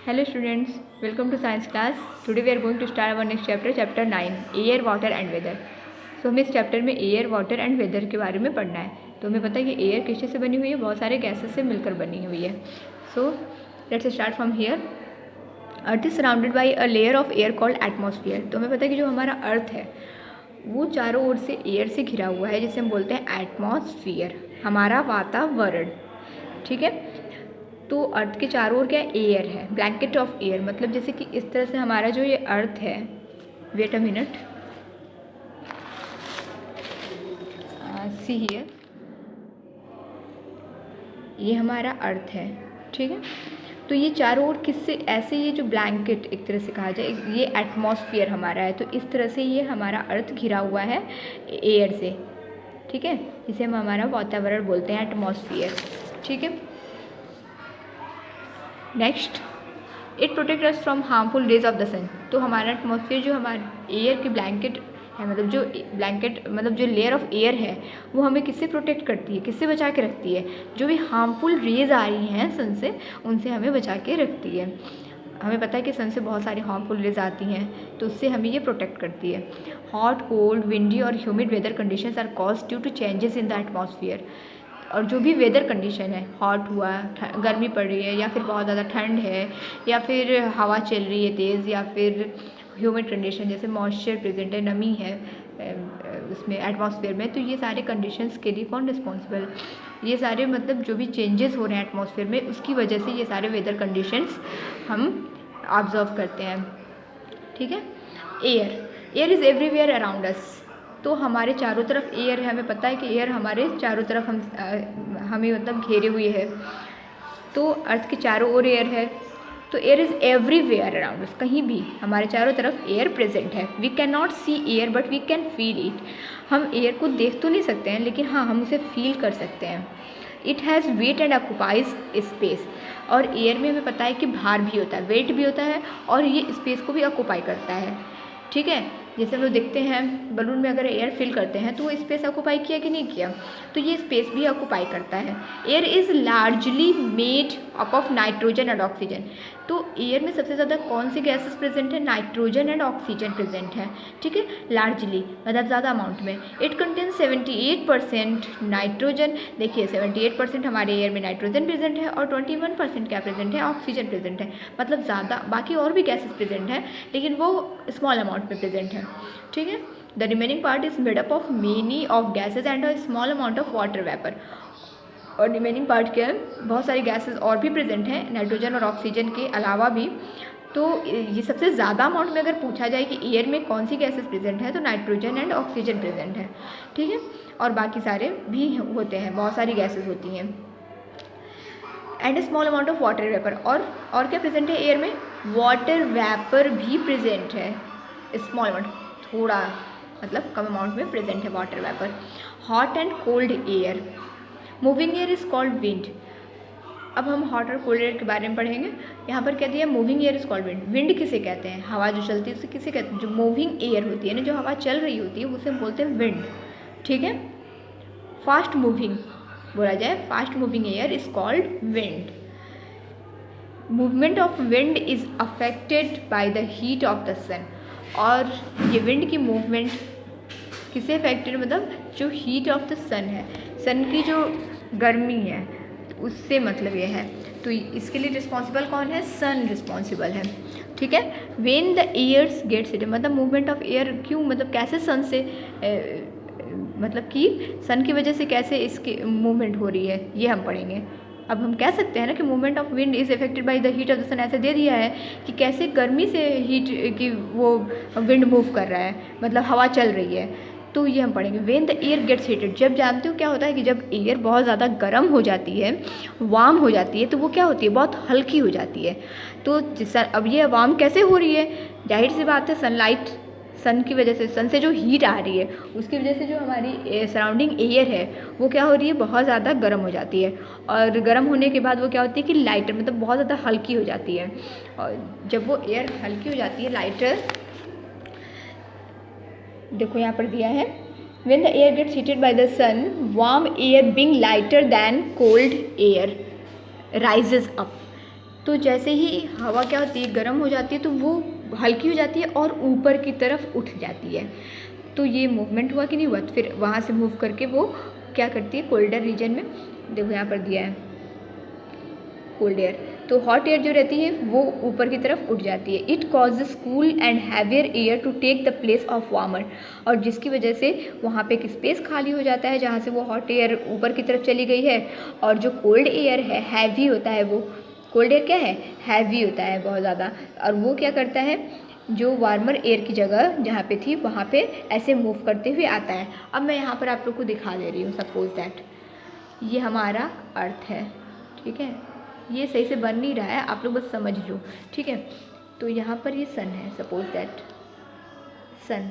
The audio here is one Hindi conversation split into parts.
Hello students, welcome to science class. Today we are going to start our next chapter, chapter 9, air, water and weather. So हमें इस चैप्टर में एयर, वाटर एंड वेदर के बारे में पढ़ना है. तो हमें पता है कि एयर किससे से बनी हुई है, बहुत सारे गैसेस से मिलकर बनी हुई है. So let's start from here. Earth is surrounded by a layer of air called atmosphere. तो हमें पता है कि जो हमारा अर्थ है वो चारों ओर से एयर से घिरा हुआ है, जिसे हम बोलते हैं एटमॉस्फेयर, हमारा वातावरण. ठीक है. तो अर्थ के चारों ओर क्या एयर है, ब्लैंकेट ऑफ एयर. मतलब जैसे कि इस तरह से हमारा जो ये अर्थ है, wait a minute, see here, ये हमारा अर्थ है. ठीक है. तो ये चारों ओर किससे, ऐसे ये जो ब्लैंकेट एक तरह से कहा जाए, ये एटमॉस्फेयर हमारा है. तो इस तरह से ये हमारा अर्थ घिरा हुआ है एयर से. ठीक है. इसे हम हमारा वातावरण बोलते हैं, एटमॉस्फेयर. ठीक है. Next, it protect us from harmful rays of the sun. तो हमारा एटमॉस्फेयर जो हमारे एयर की ब्लैंकेट है, मतलब जो ब्लैंकेट मतलब जो लेयर ऑफ एयर है, वो हमें किससे प्रोटेक्ट करती है, किससे बचा के रखती है. जो भी हार्मफुल रेज आ रही हैं सन से, उनसे हमें बचा के रखती है. हमें पता है कि सन से बहुत सारी हार्मफुल रेज आती हैं, तो उससे हमें ये प्रोटेक्ट करती है. हॉट, कोल्ड, विंडी और humid weather conditions are caused due to changes in the atmosphere. और जो भी वेदर कंडीशन है, हॉट हुआ, गर्मी पड़ रही है, या फिर बहुत ज़्यादा ठंड है, या फिर हवा चल रही है तेज़, या फिर ह्यूमिड कंडीशन जैसे मॉइस्चर प्रेजेंट है, नमी है उसमें एटमॉस्फेयर में, तो ये सारे कंडीशंस के लिए कौन रिस्पॉन्सिबल. ये सारे मतलब जो भी चेंजेस हो रहे हैं एटमॉस्फेयर में, उसकी वजह से ये सारे वेदर कंडीशंस हम ऑब्जर्व करते हैं. ठीक है. एयर इज़ एवरीवेयर अराउंड अस. तो हमारे चारों तरफ एयर है. हमें पता है कि एयर हमारे चारों तरफ हमें मतलब घेरे हुए है. तो अर्थ के चारों ओर एयर है. तो air is everywhere around us. कहीं भी हमारे चारों तरफ एयर प्रेजेंट है. We can not see air but we can feel it. हम एयर को देख तो नहीं सकते हैं, लेकिन हाँ, हम उसे फील कर सकते हैं. It has wait and occupies space. और एयर में हमें पता है कि भार भी होता है, वेट भी होता है, और ये स्पेस को भी ऑक्यूपाई करता है. ठीक है. जैसे हम लोग देखते हैं बलून में अगर एयर फिल करते हैं तो वो स्पेस ऑक्यूपाई किया कि नहीं किया, तो ये स्पेस भी ऑक्यूपाई करता है. Air is largely made up of nitrogen and oxygen. तो एयर में सबसे ज़्यादा कौन सी गैसेस प्रेजेंट है, नाइट्रोजन एंड ऑक्सीजन प्रेजेंट है. ठीक है. लार्जली मतलब ज़्यादा अमाउंट में. It contain 78% nitrogen. देखिए 78% हमारे एयर में नाइट्रोजन प्रेजेंट है, और 21% क्या प्रेजेंट है, ऑक्सीजन प्रेजेंट है. मतलब ज़्यादा बाकी और भी गैसेस प्रेजेंट हैं, लेकिन वो स्मॉल अमाउंट में प्रेजेंट है. ठीक है. The remaining part is made up of many of gases and a small amount of water vapour. और रिमेनिंग पार्ट क्या है, बहुत सारी गैसेज और भी प्रेजेंट हैं नाइट्रोजन और ऑक्सीजन के अलावा भी. तो ये सबसे ज़्यादा अमाउंट में अगर पूछा जाए कि एयर में कौन सी गैसेज प्रेजेंट है, तो नाइट्रोजन एंड ऑक्सीजन प्रेजेंट है. ठीक है. और बाकी सारे भी होते हैं, बहुत सारी गैसेज होती हैं. And A small amount of water vapour. और क्या प्रेजेंट है एयर में, वाटर वेपर भी प्रेजेंट है. स्मॉल अमाउंट, थोड़ा मतलब कम अमाउंट में प्रेजेंट है water vapour. Hot and cold air. Moving air is called wind. अब हम हॉट और कोल्ड एयर के बारे में पढ़ेंगे. यहाँ पर कहती है moving air is called wind. Wind किसे कहते हैं, हवा जो चलती है उसे किसे कहते हैं, जो मूविंग एयर होती है ना, जो हवा चल रही होती है उसे हम बोलते हैं विंड. ठीक है. फास्ट मूविंग बोला जाए, fast moving air is called wind. Movement of wind is affected by the heat of the sun. और ये विंड की मूवमेंट किसे अफेक्टेड, मतलब जो हीट ऑफ द सन है, सन की जो गर्मी है उससे मतलब ये है. तो इसके लिए रिस्पॉन्सिबल कौन है, सन रिस्पॉन्सिबल है. ठीक है. When the airs gets heated, मतलब मूवमेंट ऑफ एयर क्यों, मतलब कैसे सन से मतलब कि सन की वजह से कैसे इसकी मूवमेंट हो रही है, ये हम पढ़ेंगे. अब हम कह सकते हैं ना कि movement of wind is effected by the heat of the sun. ऐसे दे दिया है कि कैसे गर्मी से हीट की वो विंड मूव कर रहा है, मतलब हवा चल रही है. तो ये हम पढ़ेंगे. When the air gets heated, जब जानते हो क्या होता है कि जब एयर बहुत ज़्यादा गर्म हो जाती है, वार्म हो जाती है, तो वो क्या होती है, बहुत हल्की हो जाती है. तो अब ये वार्म कैसे हो रही है, जाहिर सी बात है सनलाइट, सन की वजह से, सन से जो हीट आ रही है उसकी वजह से जो हमारी सराउंडिंग एयर है वो क्या हो रही है, बहुत ज़्यादा गर्म हो जाती है. और गर्म होने के बाद वो क्या होती है कि लाइटर, मतलब बहुत ज़्यादा हल्की हो जाती है. और जब वो एयर हल्की हो जाती है, लाइटर, देखो यहाँ पर दिया है, when the air gets heated by the sun, warm air being lighter than cold air rises up. तो जैसे ही हवा क्या होती है, गर्म हो जाती है, तो वो हल्की हो जाती है और ऊपर की तरफ उठ जाती है। तो ये मूवमेंट हुआ कि नहीं हुआ? फिर वहाँ से मूव करके वो क्या करती है, कोल्डर रीजन में, देखो यहाँ पर दिया है कोल्ड एयर, तो हॉट एयर जो रहती है वो ऊपर की तरफ उठ जाती है। It causes cool and heavier air to take the place of warmer, और जिसकी वजह से वहाँ पे एक स्पेस खाली हो जाता है जहाँ से वो हॉट एयर ऊपर की तरफ चली गई है, और जो कोल्ड एयर है हैवी होता है, वो कोल्ड एयर क्या है, हैवी होता है बहुत ज़्यादा, और वो क्या करता है, जो वार्मर एयर की जगह जहाँ पे थी वहाँ पे ऐसे मूव करते हुए आता है। अब मैं यहाँ पर आप लोग को दिखा दे रही हूँ, सपोज दैट ये हमारा अर्थ है, ठीक है, ये सही से बन नहीं रहा है, आप लोग बस समझ लो, ठीक है। तो यहाँ पर ये सन है, सपोज दैट सन,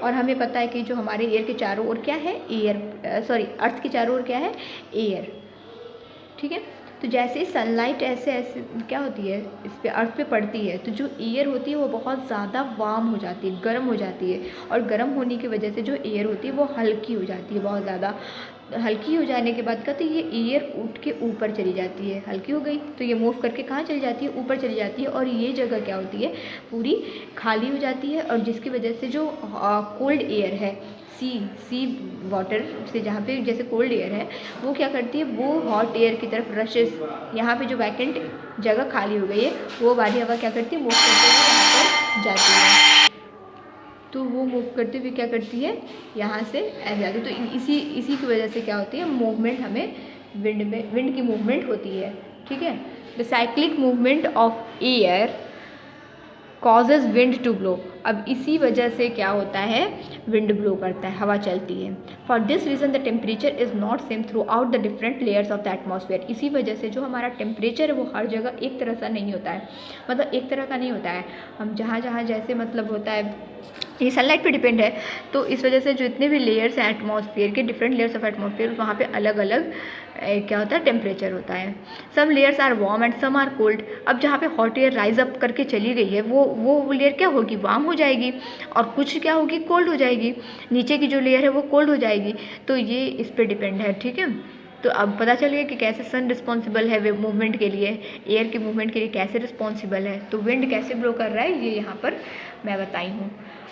और हमें पता है कि जो हमारे एयर के चारों ओर क्या है, एयर, सॉरी अर्थ के चारों ओर क्या है, एयर, ठीक है। तो जैसे ही सनलाइट ऐसे ऐसे क्या होती है, इस पे अर्थ पे पड़ती है, तो जो एयर होती है वो बहुत ज़्यादा वार्म हो जाती है, गर्म हो जाती है, और गर्म होने की वजह से जो एयर होती है वो हल्की हो जाती है, बहुत ज़्यादा हल्की हो जाने के बाद कहते ये एयर उठ के ऊपर चली जाती है, हल्की हो गई तो ये मूव करके कहाँ चली जाती है, ऊपर चली जाती है, और ये जगह क्या होती है, पूरी खाली हो जाती है, और जिसकी वजह से जो कोल्ड एयर है, सी वाटर से जहाँ पे जैसे कोल्ड एयर है, वो क्या करती है, वो हॉट एयर की तरफ रशेस, यहाँ पे जो वैकेंट जगह खाली हो गई है वो वाली हवा क्या करती है, मूव करते हुए यहाँ पर जाती है। तो वो मूव करते हुए क्या करती है, यहाँ से ऐसे आती है। तो इसी की वजह से क्या होती है, मूवमेंट हमें विंड की मूवमेंट होती है, ठीक है। The cyclic movement of air causes wind to blow, अब इसी वजह से क्या होता है, विंड ब्लो करता है, हवा चलती है। For this reason the temperature is not same through out the different layers of the atmosphere, इसी वजह से जो हमारा टेम्परेचर है वो हर जगह एक तरह सा नहीं होता है, मतलब एक तरह का नहीं होता है, हम जहाँ जहाँ जैसे मतलब होता है, ये सनलाइट पे डिपेंड है, तो इस वजह से जो इतने भी लेयर्स हैं एटमॉस्फेयर के, डिफरेंट लेयर्स ऑफ एटमॉस्फेयर, वहाँ पे अलग अलग क्या होता है, टेम्परेचर होता है। Some layers are warm and some are cold, अब जहाँ पे हॉट एयर राइज अप करके चली गई है वो लेयर क्या होगी, वार्म हो जाएगी, और कुछ क्या होगी, कोल्ड हो जाएगी, नीचे की जो लेयर है वो कोल्ड हो जाएगी, तो ये इस पर डिपेंड है, ठीक है। तो अब पता चल गया कि कैसे सन रिस्पॉन्सिबल है वे मूवमेंट के लिए, एयर के मूवमेंट के लिए कैसे रिस्पॉन्सिबल है, तो विंड कैसे ब्लो कर रहा है ये यहाँ पर मैं बताई हूँ।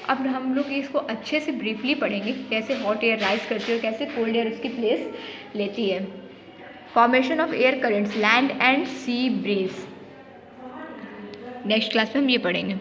अब हम लोग इसको अच्छे से ब्रीफली पढ़ेंगे, कैसे हॉट एयर राइज करती है और कैसे कोल्ड एयर उसकी प्लेस लेती है। Formation of air currents, land and sea breeze, next class में हम ये पढ़ेंगे।